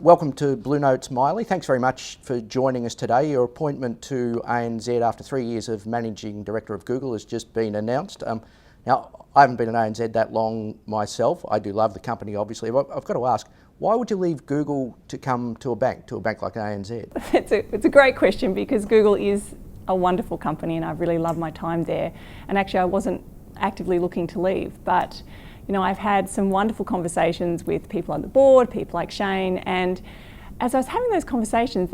Welcome to Blue Notes, Maile. Thanks very much for joining us today. Your appointment to ANZ after 3 years of Managing Director of Google has just been announced. Now, I haven't been at ANZ that long myself. I do love the company, obviously. But I've got to ask, why would you leave Google to come to a bank like ANZ? It's a great question, because Google is a wonderful company and I've really loved my time there. And actually I wasn't actively looking to leave, but I've had some wonderful conversations with people on the board, people like Shane, and as I was having those conversations,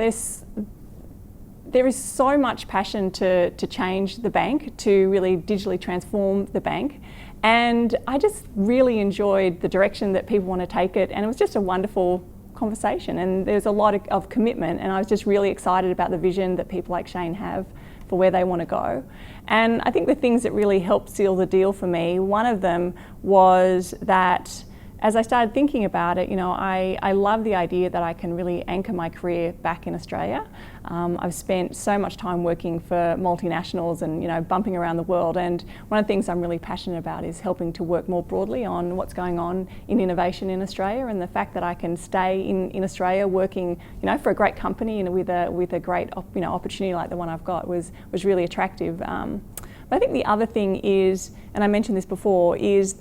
there is so much passion to change the bank, to really digitally transform the bank. And I just really enjoyed the direction that people want to take it, and it was just a wonderful conversation, and there's a lot of commitment, and I was just really excited about the vision that people like Shane have for where they want to go. And I think the things that really helped seal the deal for me, one of them was that as I started thinking about it, I love the idea that I can really anchor my career back in Australia. I've spent so much time working for multinationals and bumping around the world, and one of the things I'm really passionate about is helping to work more broadly on what's going on in innovation in Australia, and the fact that I can stay in Australia working for a great company and with a great opportunity like the one I've got was really attractive. But I think the other thing is, and I mentioned this before, is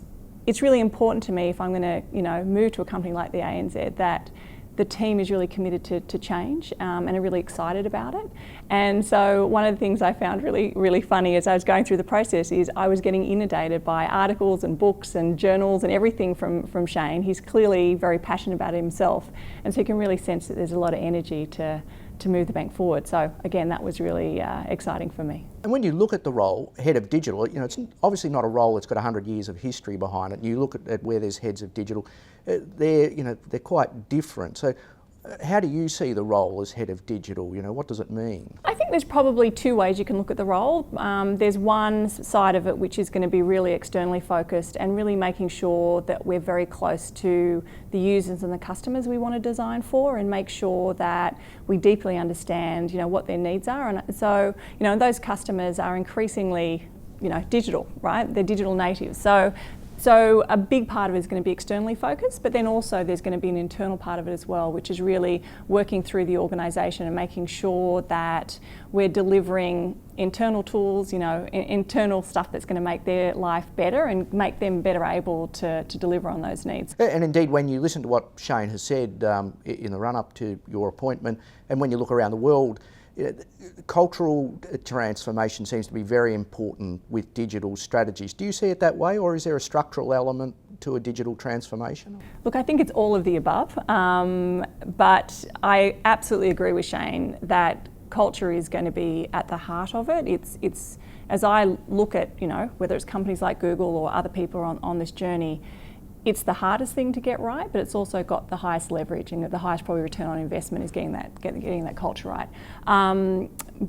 it's really important to me if I'm going to move to a company like the ANZ that the team is really committed to change and are really excited about it. And so one of the things I found really funny as I was going through the process is I was getting inundated by articles and books and journals and everything from Shane. He's clearly very passionate about it himself, and so you can really sense that there's a lot of energy to move the bank forward. So again, that was really exciting for me. And when you look at the role, head of digital, it's obviously not a role that's got 100 years of history behind it. You look at where there's heads of digital, they're quite different. So how do you see the role as head of digital? What does it mean? I think there's probably two ways you can look at the role. There's one side of it which is going to be really externally focused and really making sure that we're very close to the users and the customers we want to design for, and make sure that we deeply understand what their needs are. And so those customers are increasingly digital, right? They're digital natives. So a big part of it is going to be externally focused, but then also there's going to be an internal part of it as well, which is really working through the organisation and making sure that we're delivering internal tools, internal stuff that's going to make their life better and make them better able to deliver on those needs. And indeed, when you listen to what Shane has said in the run-up to your appointment, and when you look around the world, cultural transformation seems to be very important with digital strategies. Do you see it that way, or is there a structural element to a digital transformation? Look, I think it's all of the above, but I absolutely agree with Shane that culture is going to be at the heart of it. It's as I look at whether it's companies like Google or other people on this journey, it's the hardest thing to get right, but it's also got the highest leverage and the highest probably return on investment is getting that culture right.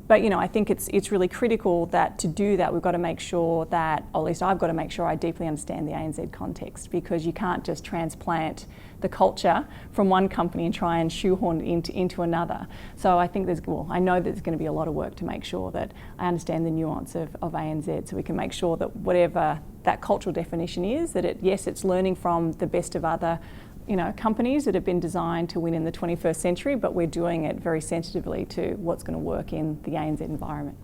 But I think it's really critical that to do that we've got to make sure that, or at least I've got to make sure I deeply understand the ANZ context, because you can't just transplant the culture from one company and try and shoehorn it into another. So I think I know there's going to be a lot of work to make sure that I understand the nuance of ANZ, so we can make sure that whatever that cultural definition is, that it's learning from the best of other companies that have been designed to win in the 21st century, but we're doing it very sensitively to what's going to work in the ANZ environment.